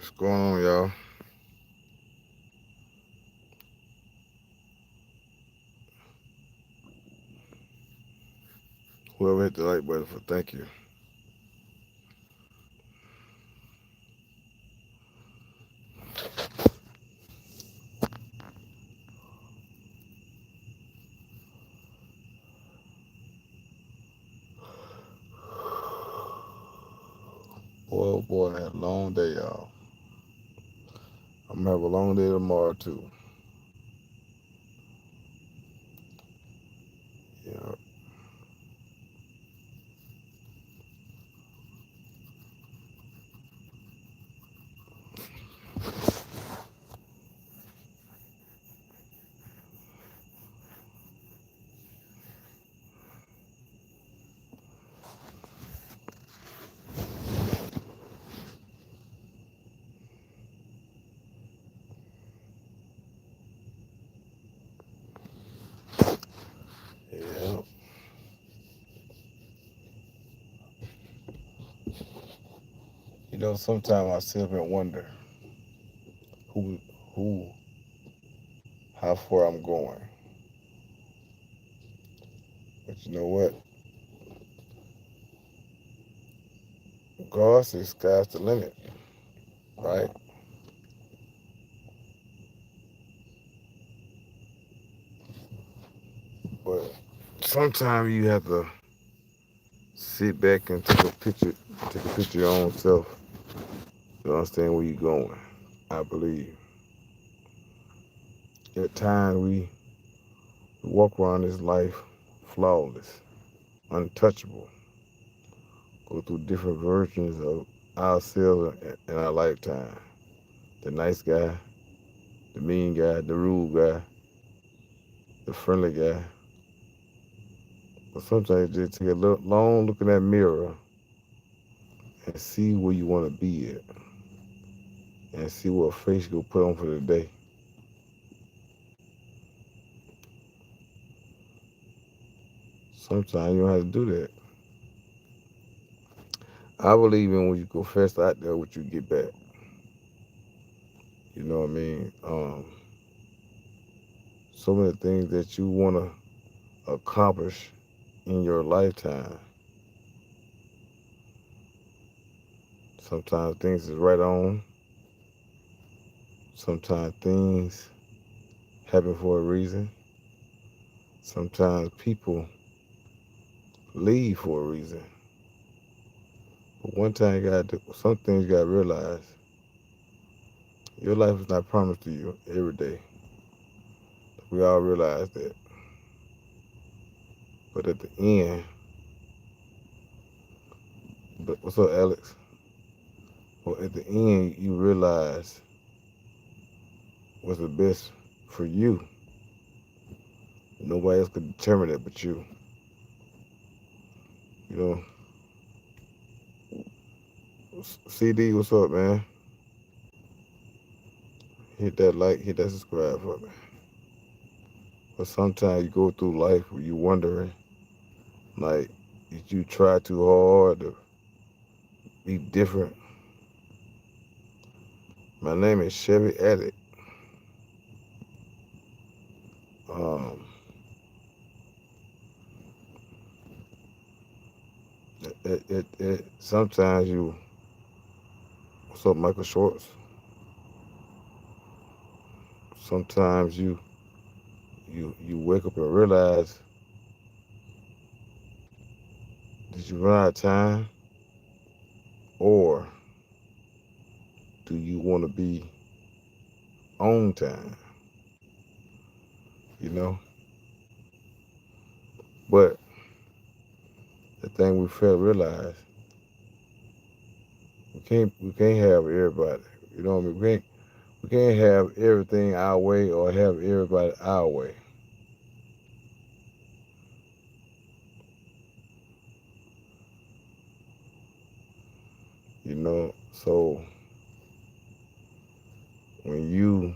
What's going on, y'all? Whoever hit the like button for thank you. Boy, oh boy, I had a long day, y'all. I'm gonna have a long day tomorrow too. Yeah, yeah. Sometimes I sit up and wonder who, who, how far I'm going. But you know what? God says sky's the limit, right? But sometimes you have to sit back and take a picture of your own self to understand where you're going. I believe at times we walk around this life flawless, untouchable, go through different versions of ourselves in our lifetime. The nice guy, the mean guy, the rude guy, the friendly guy. But sometimes you just take a long look in that mirror and see where you want to be at and see what face you'll put on for the day. Sometimes you don't have to do that. I believe in when you go first out there, what you get back. You know what I mean? Some of the things that you want to accomplish in your lifetime. Sometimes things is right on. Sometimes things happen for a reason. Sometimes people leave for a reason. But one time you got to, some things you got to realize. Your life is not promised to you every day. We all realize that. But at the end, but what's up, Alex? Well, at the end, you realize what's the best for you. Nobody else could determine it but you. You know, CD, what's up, man? Hit that like, hit that subscribe for me. But sometimes you go through life where you wondering, like, did you try too hard to be different? My name is Chevy Addict. Um, sometimes you, what's up, Michael Shorts? Sometimes you wake up and realize, did you run out of time, or do you want to be on time? You know, but the thing we fail to realize, we can't have everybody. You know what I mean? We can't have everything our way or have everybody our way. You know, so when you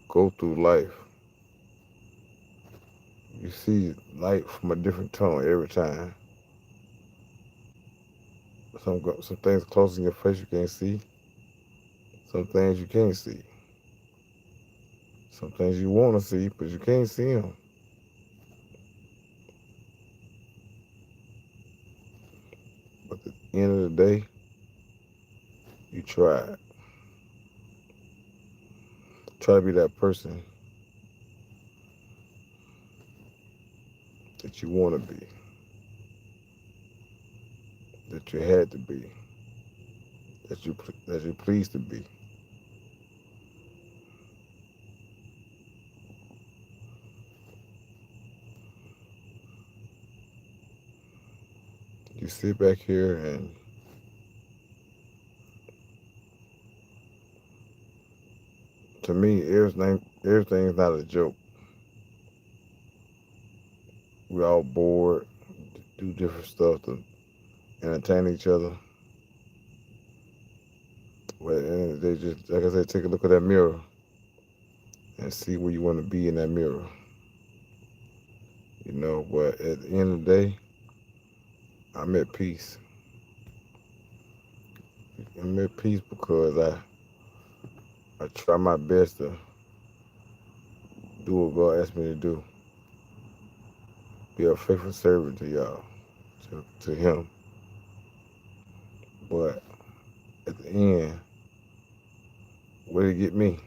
go through life, you see life from a different tone every time. Some things close in your face you can't see. Some things you can't see. Some things you want to see, but you can't see them. But at the end of the day, you tried. Try to be that person that you want to be, that you had to be, that you pleased to be. You sit back here and to me, everything's not a joke. We all bored, do different stuff to entertain each other. But they just, like I said, take a look at that mirror and see where you want to be in that mirror. But at the end of the day, I'm at peace. I'm at peace because I try my best to do what God asked me to do. Be a faithful servant to y'all, to Him. But at the end, where to get me?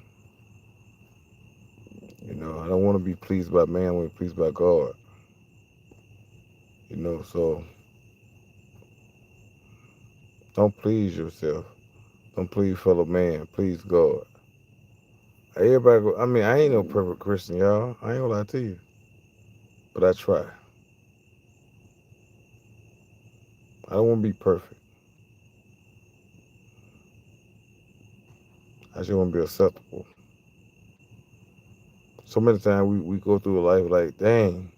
I don't want to be pleased by man. I want to be pleased by God. So don't please yourself. Don't please fellow man. Please God. Everybody go, I mean, I ain't no perfect Christian, y'all. I ain't gonna lie to you. But I try. I don't want to be perfect. I just want to be acceptable. So many times we go through life like, dang,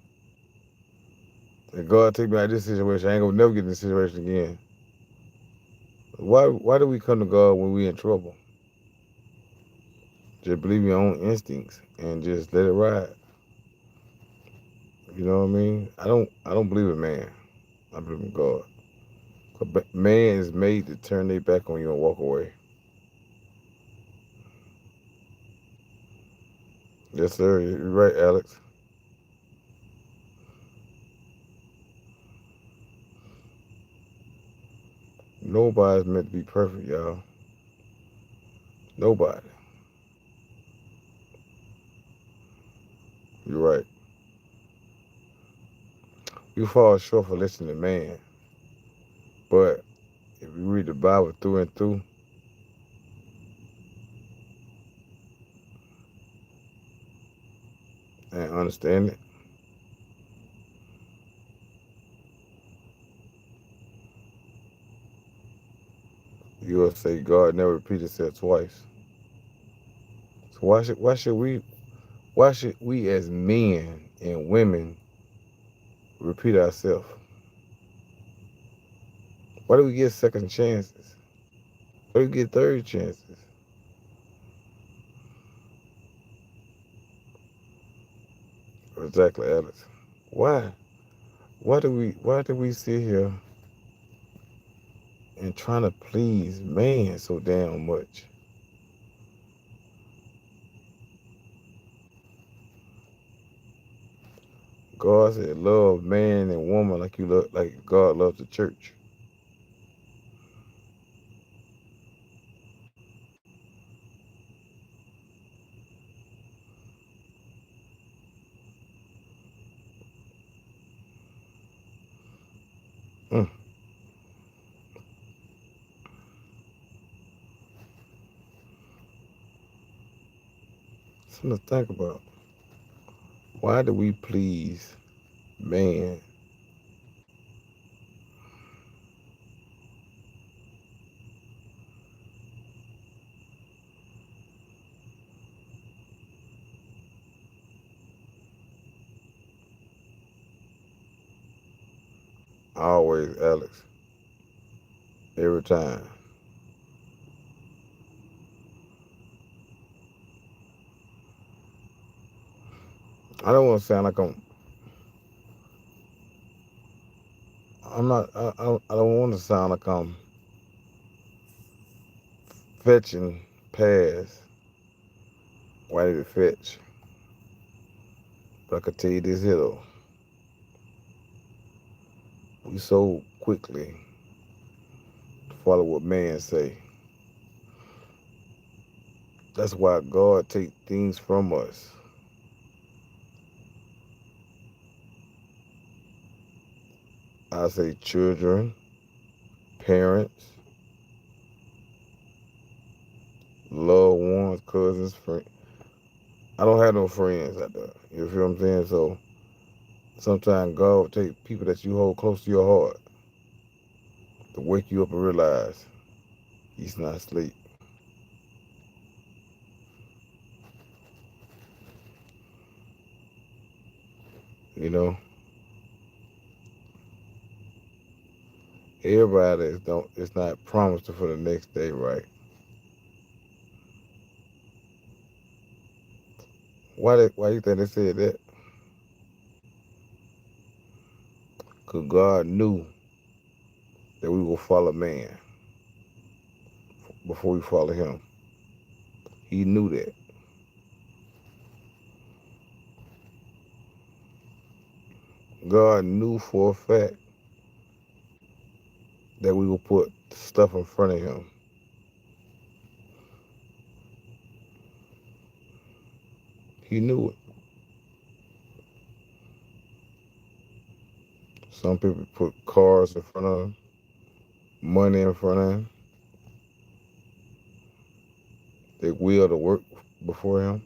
if God take me out of this situation, I ain't gonna never get in this situation again. Why do we come to God when we in trouble? Just believe your own instincts and just let it ride. You know what I mean? I don't believe in man. I believe in God. But man is made to turn their back on you and walk away. Yes, sir. You're right, Alex. Nobody's meant to be perfect, y'all. Nobody. You're right. You fall short for listening to man. But if you read the Bible through and through, and understand it, you'll say God never repeated himself twice. So why should we as men and women repeat ourselves? Why do we get second chances? Why do we get third chances? Exactly, Alex. Why? Why do we sit here and trying to please man so damn much? God said love man and woman like God loves the church. Mm. Something to think about. Why do we please man? Always, Alex. Every time. I don't want to sound like I'm not. I don't want to sound like I'm fetching past, why did it fetch? But I could tell you this here though. We so quickly follow what man say. That's why God take things from us. I say children, parents, loved ones, cousins, friends. I don't have no friends out there. You feel what I'm saying? So sometimes God will take people that you hold close to your heart to wake you up and realize he's not asleep. You know, everybody is don't. It's not promised for the next day, right? Why you think they said that? Cause God knew that we will follow man before we follow him. He knew that. God knew for a fact that we will put stuff in front of him. He knew it. Some people put cars in front of him, money in front of him. They will to work before him.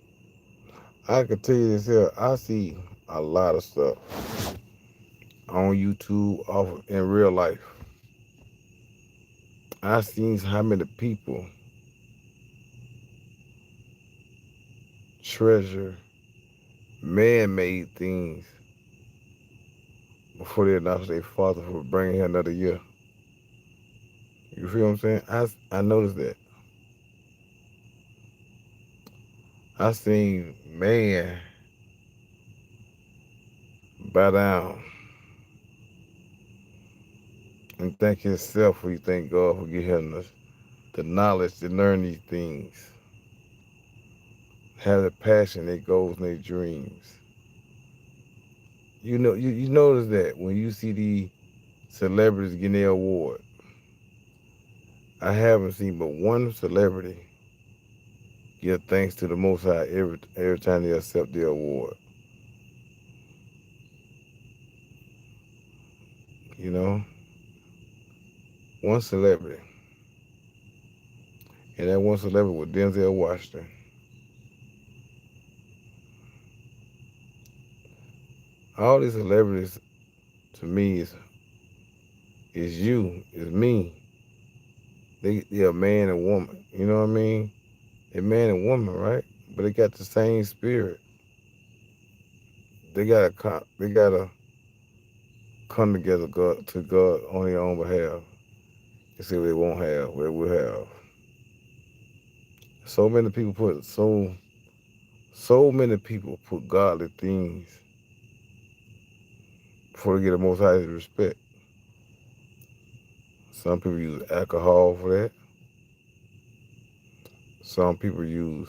I can tell you this here. I see a lot of stuff on YouTube off in real life. I seen how many people treasure man-made things before they announce their father for bringing here another year. You feel what I'm saying? I noticed that. I seen man bow down and thank himself for you thank God for giving him the knowledge to learn these things. Have the passion, their goals, and their dreams. You know, you notice that when you see the celebrities getting their award. I haven't seen but one celebrity give thanks to the Most High every time they accept their award. You know, one celebrity, and that one celebrity was Denzel Washington. All these celebrities, to me, is you, is me. They're a man and woman. You know what I mean? They're man and woman, right? But they got the same spirit. They gotta come together to God on their own behalf. And see what they won't have, what we'll have. So many people put so many people put godly things before they get the most highest respect. Some people use alcohol for that. Some people use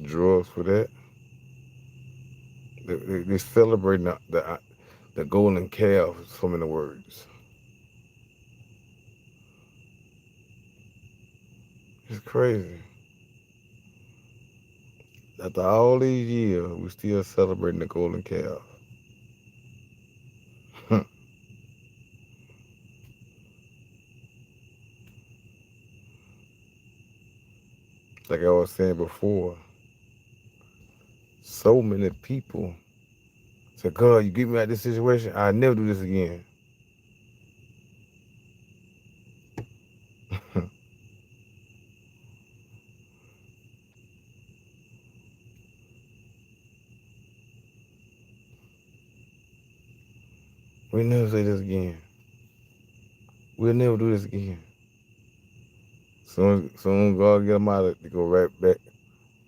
drugs for that. They celebrating the golden calf, so many words. It's crazy. After all these years, we still celebrating the golden calf. Like I was saying before, so many people say, God, you get me out of this situation, I'll never do this again. We'll never say this again. We'll never do this again. Soon God get them out of it, they go right back,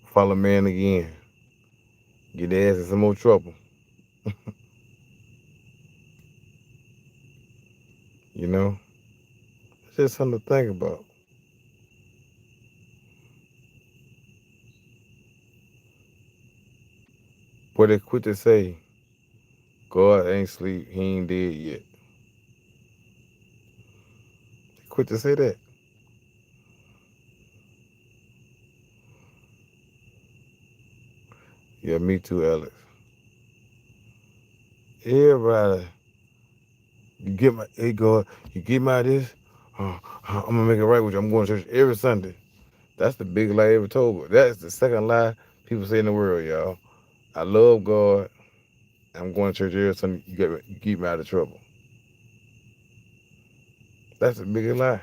follow man again. Get their ass in some more trouble. You know? just something to think about. But they quit to say, God ain't sleep, he ain't dead yet. They quit to say that. Yeah, me too, Alex. Everybody, hey God, you get my this, I'm gonna make it right with you. I'm going to church every Sunday. That's the biggest lie ever told. But that's the second lie people say in the world, y'all. I love God. I'm going to church every Sunday. You keep me out of trouble. That's the biggest lie.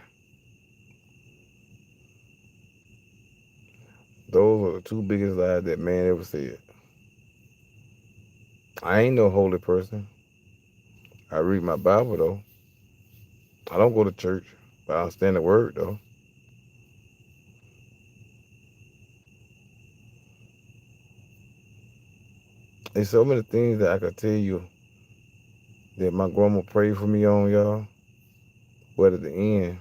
Those are the two biggest lies that man ever said. I ain't no holy person. I read my Bible though. I don't go to church, but I understand the word though. There's so many things that I could tell you that my grandma prayed for me on, y'all. But at the end,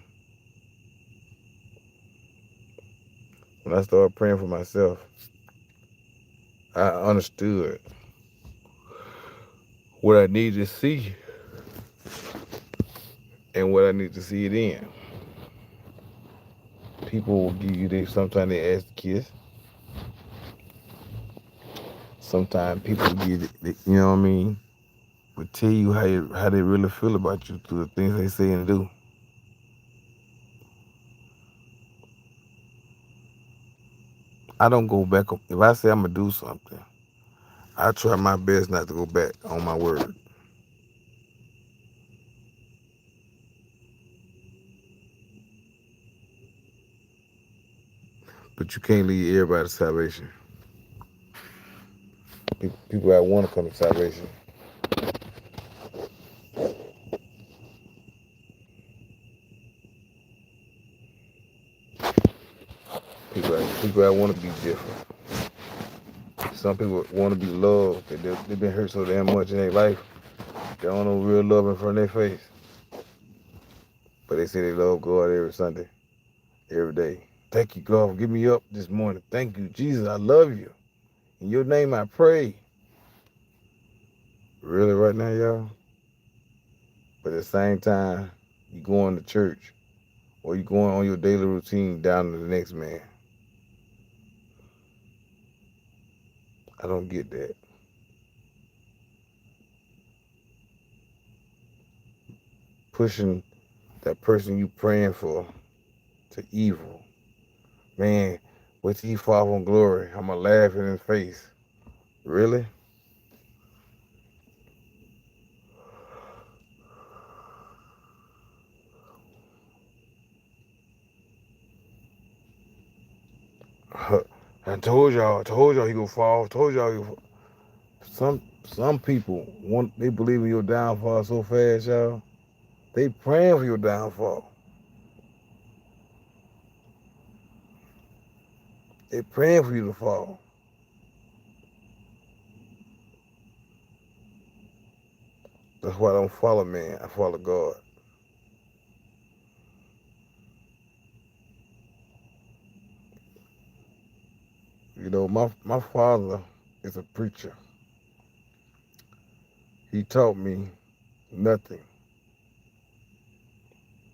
when I started praying for myself, I understood what I needed to see and what I need to see it in. People will give you sometimes they ask to kiss. Sometimes people give you know what I mean, will tell you how they really feel about you through the things they say and do. I don't go back. If I say I'm gonna do something, I try my best not to go back on my word. But you can't lead everybody to salvation. People that want to come to salvation. People that want to be different. Some people want to be loved. They've been hurt so damn much in their life. They don't know real love in front of their face. But they say they love God every Sunday, every day. Thank you, God, for giving me up this morning. Thank you, Jesus. I love you. In your name I pray. Really, right now, y'all? But at the same time, you going to church or you going on your daily routine down to the next man. I don't get that. Pushing that person you praying for to evil. Man, wait till he fall from glory. I'ma laugh in his face. Really? I told y'all he gonna fall. Told y'all he gonna. Some people they believe in your downfall so fast, y'all. They praying for your downfall. They praying for you to fall. That's why I don't follow man. I follow God. You know, my father is a preacher. He taught me nothing,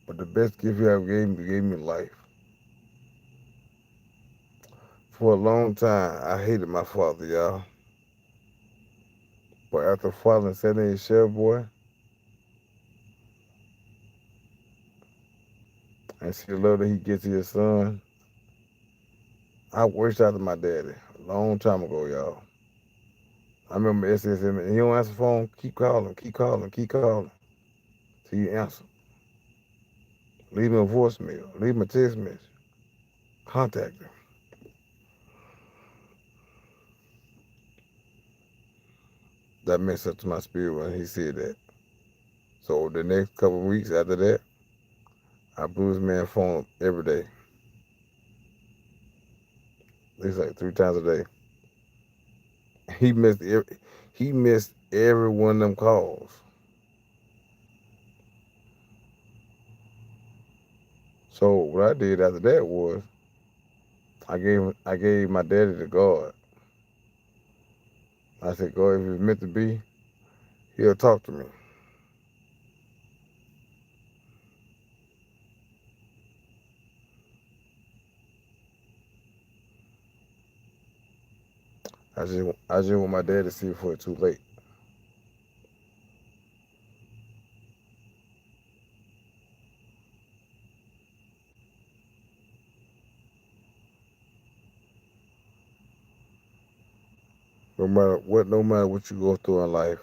but the best gift he ever gave me life. For a long time, I hated my father, y'all. But after father said in his shell, boy, and see the love that he gets to his son, I wished out to my daddy a long time ago, y'all. I remember SSM, and he don't answer the phone, keep calling, keep calling, keep calling, till you answer. Leave him a voicemail, leave him a text message, contact him. That meant something to my spirit when he said that. So the next couple of weeks after that, I blew his man phone up every day. At least like 3 times a day. He missed every one of them calls. So what I did after that was I gave my daddy to God. I said, God, if it's meant to be, he'll talk to me. I just want my dad to see it before it's too late. No matter what you go through in life,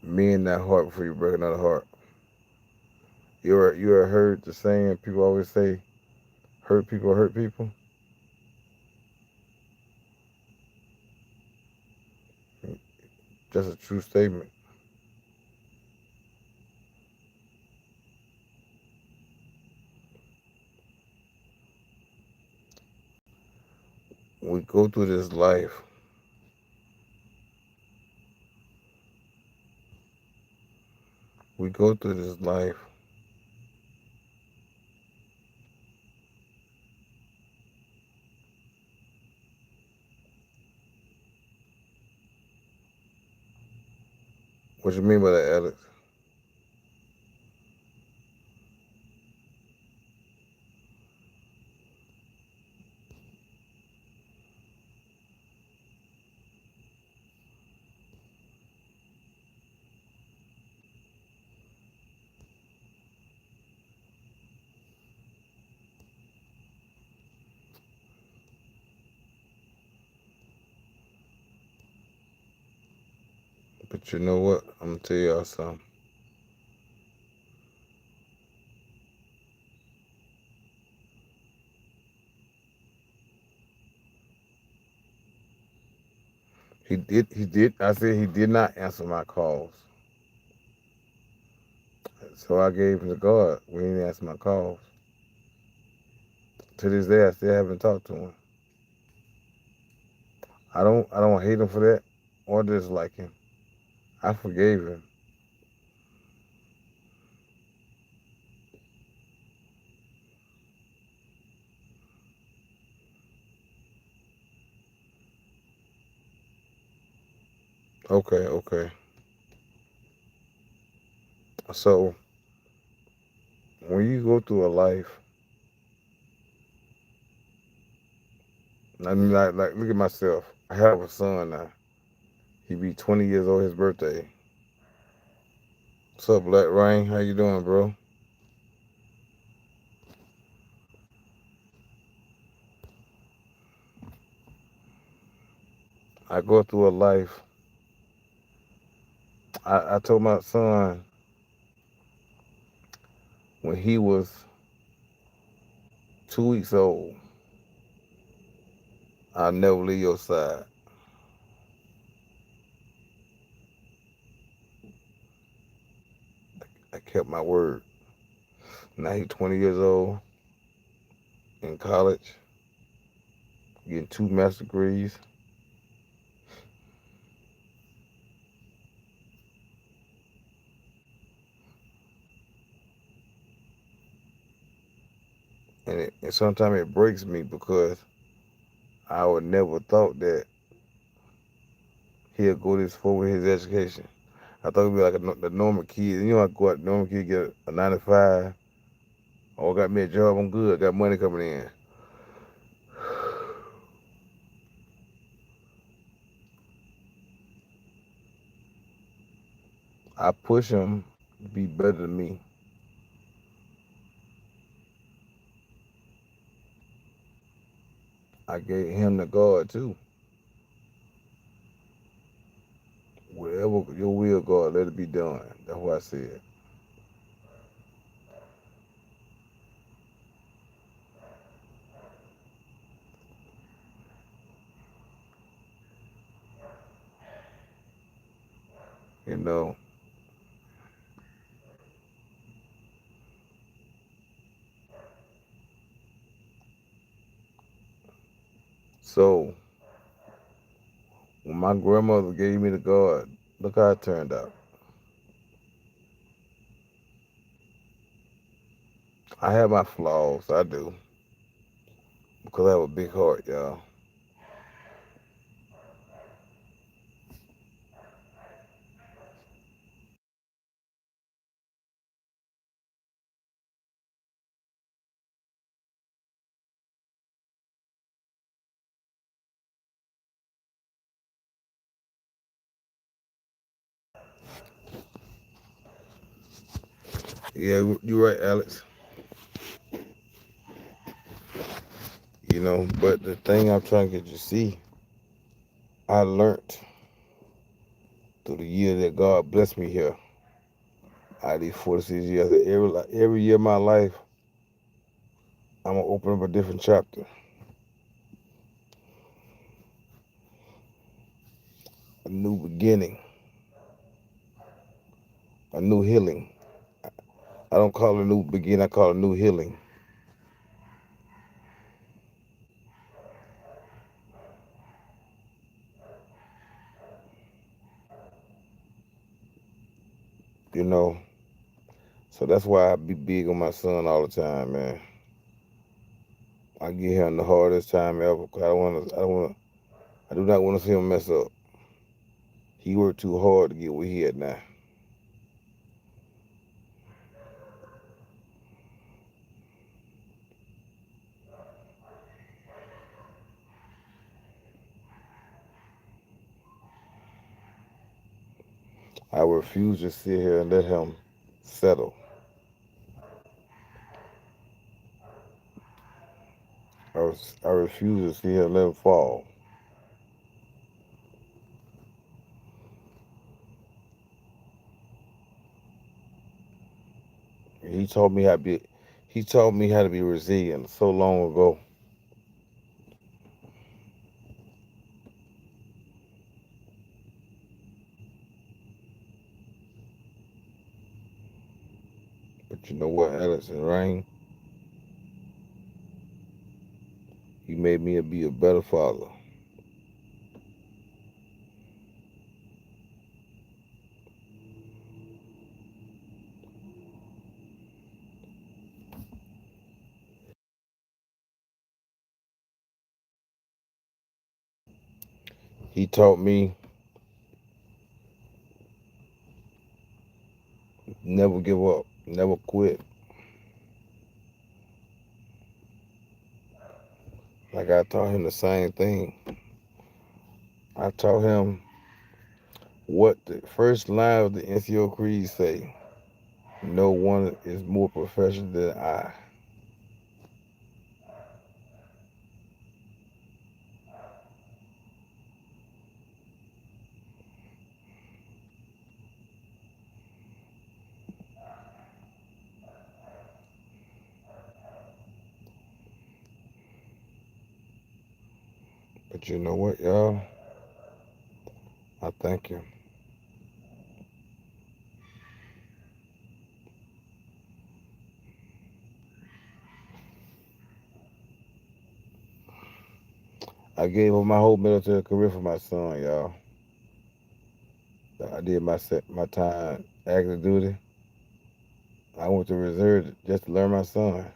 mend that heart before you break another heart. You ever heard the saying people always say, hurt people hurt people? That's a true statement. We go through this life. We go through this life. What you mean by that, Alex? But you know what? I'm gonna tell y'all something. He did. I said he did not answer my calls. So I gave him to God when he didn't answer my calls. To this day, I still haven't talked to him. I don't hate him for that or dislike him. I forgave him. Okay, okay. So when you go through a life, I mean, like look at myself. I have a son now. He be 20 years old. His birthday. What's up, Black Rain? How you doing, bro? I go through a life. I told my son when he was 2 weeks old, I'll never leave your side. I kept my word. Now he's 20 years old, in college, getting 2 master degrees. And sometimes it breaks me because I would never thought that he'll go this far with his education. I thought he'd be like the normal kid. You know, I go out, normal kid get a 9 to 5. Oh, got me a job. I'm good. Got money coming in. I push him to be better than me. I gave him the God too. Whatever your will, God, let it be done. That's what I said. You know. So when my grandmother gave me the God, look how it turned out. I have my flaws, I do, because I have a big heart, y'all. Yeah, you're right, Alex. But the thing I'm trying to get you to see, I learned through the year that God blessed me here. Out of these 46 years, that every year of my life, I'm gonna open up a different chapter, a new beginning, a new healing. I don't call it a new beginning, I call it a new healing. You know, so that's why I be big on my son all the time, man. I give him the hardest time ever. 'Cause I do not want to see him mess up. He worked too hard to get where he at now. I refuse to sit here and let him settle. I refuse to sit here and let him fall. He taught me how to be. He taught me how to be resilient so long ago. But you know what, Alex and Rain, he made me be a better father. He taught me never give up, never quit. Like I taught him the same thing. I taught him what the first line of the NCO Creed say. No one is more professional than I. But you know what, y'all? I thank you. I gave up my whole military career for my son, y'all. I did my time active duty. I went to reserve just to learn my son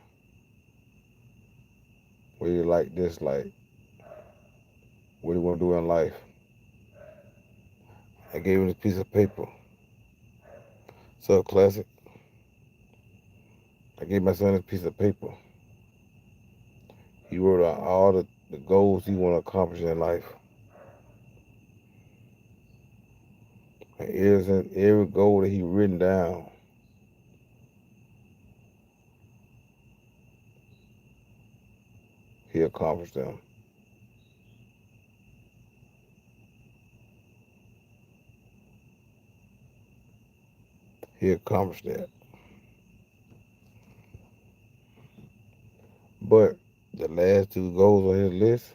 what he like this, like what he want to do in life. I gave him this piece of paper. So classic. I gave my son this piece of paper. He wrote out all the goals he want to accomplish in life. And every goal that he written down, he accomplished them. He accomplished that. But the last two goals on his list,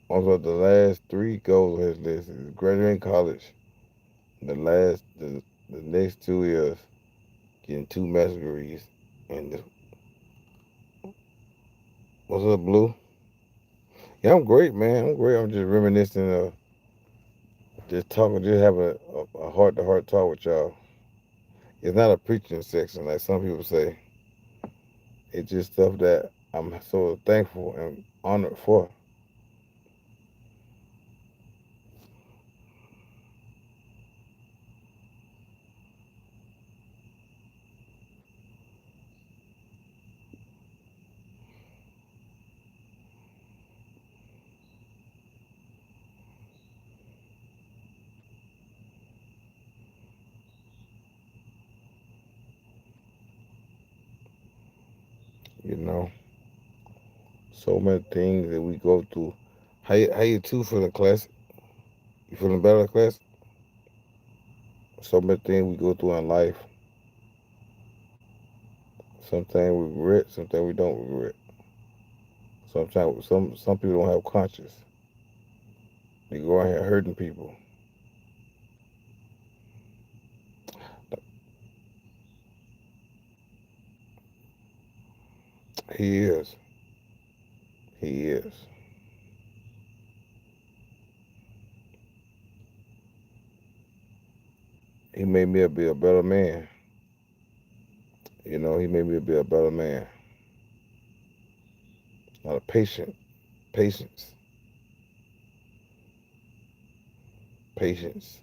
also the last three goals on his list is graduating college. The next 2 years, getting two master's degrees. And what's up, Blue? Yeah, I'm great, man. I'm great. I'm just reminiscing of just talking, just have a heart to heart talk with y'all. It's not a preaching section like some people say. It's just stuff that I'm so thankful and honored for. You know, so many things that we go through. How you two feeling, class? You feeling better, class? So many things we go through in life. Sometimes we regret, sometimes we don't regret. Sometimes some people don't have conscience. They go out here hurting people. He is. He is. He made me be a better man. You know, he made me be a better man. Not a patient. Patience. Patience.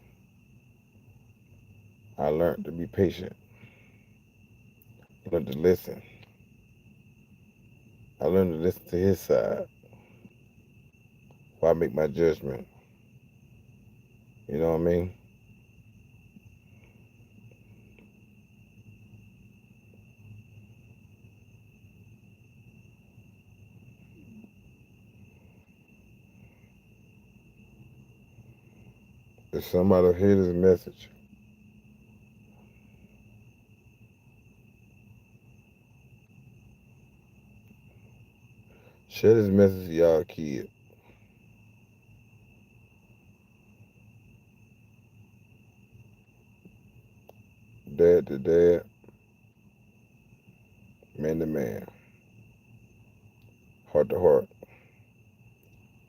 I learned to be patient. I learned to listen. I learned to listen to his side before I make my judgment. You know what I mean? If somebody hear this message, share this message to y'all kids. Dad to dad, man to man, heart to heart,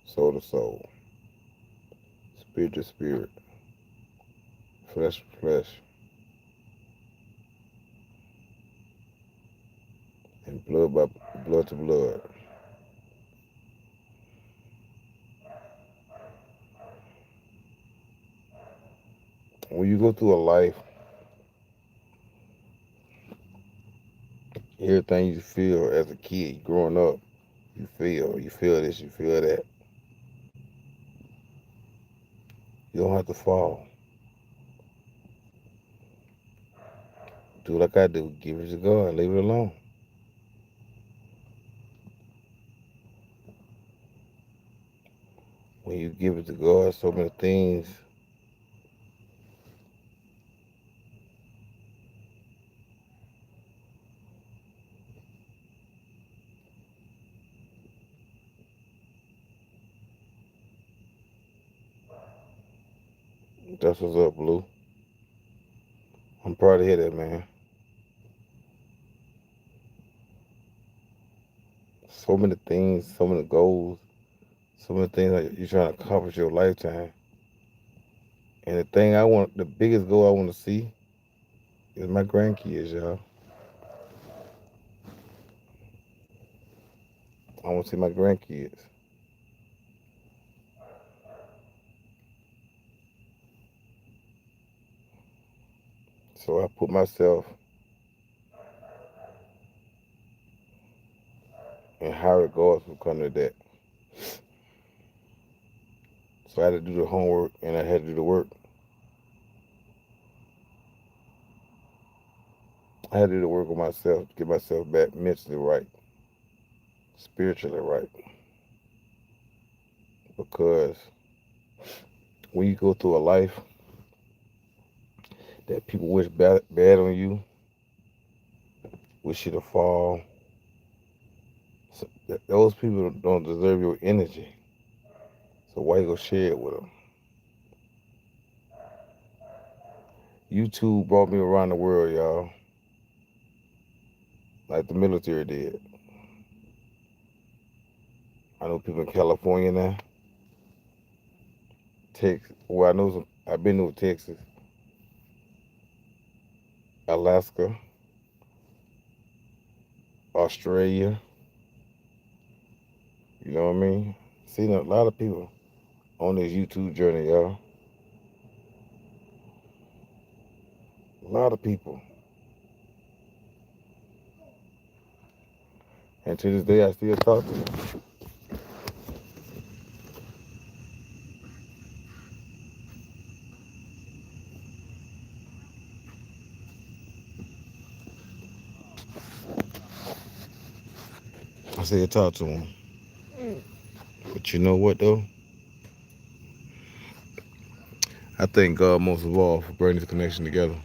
soul to soul, spirit to spirit, flesh to flesh, and blood to blood. When you go through a life, everything you feel as a kid growing up, you feel this, you feel that. You don't have to fall. Do like I do, give it to God, leave it alone. When you give it to God, so many things That's what's up, Blue. I'm proud to hear that, man. So many things, so many goals, so many things that you're trying to accomplish your lifetime. And the biggest goal I want to see is my grandkids, y'all. I want to see my grandkids. So I put myself in high regards when it comes to that. So I had to do the homework and I had to do the work. I had to do the work on myself to get myself back mentally right, spiritually right. Because when you go through a life that people wish bad on you, wish you to fall, so those people don't deserve your energy. So why you gonna share it with them? YouTube brought me around the world, y'all, like the military did. I know people in California now, Texas. Well, I know I've been to Texas. Alaska, Australia. You know what I mean? Seen a lot of people on this YouTube journey, y'all. A lot of people. And to this day, I still talk to them. I still talk to them. But you know what, though? I thank God most of all for bringing this connection together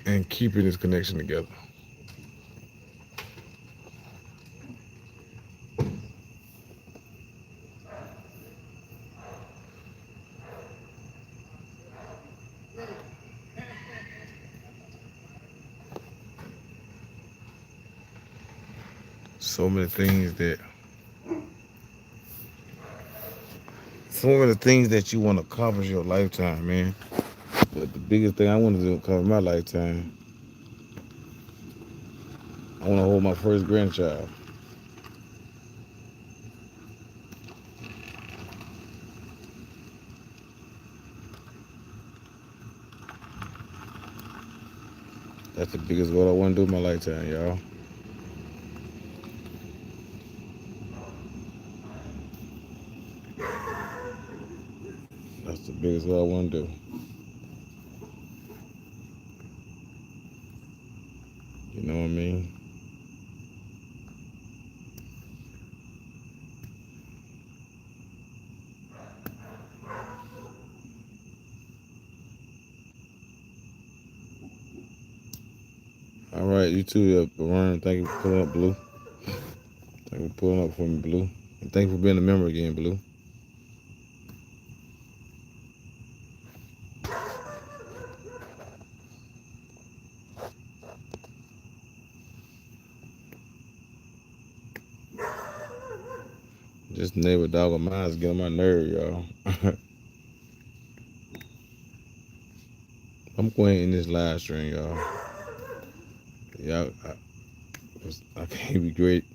and keeping this connection together. So many things that, so many things that you want to accomplish in your lifetime, man. But the biggest thing I want to do accomplish my lifetime, I want to hold my first grandchild. That's the biggest goal I want to do in my lifetime, y'all. That's the biggest goal I want to do. You know what I mean? All right, you too, Ryan. Thank you for pulling up, Blue. Thank you for pulling up for me, Blue. And thank you for being a member again, Blue. This neighbor dog of mine is getting on my nerve, y'all. I'm going in this live stream, y'all. Y'all, I can't be great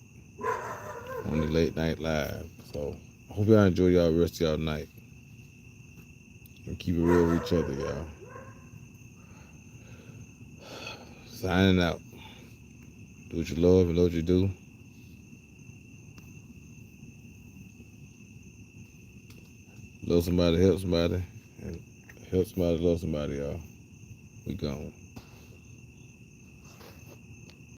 on the late night live. So I hope y'all enjoy y'all rest of y'all night. And keep it real with each other, y'all. Signing out. Do what you love and love what you do. Love somebody, help somebody. And help somebody, love somebody, y'all. We gone.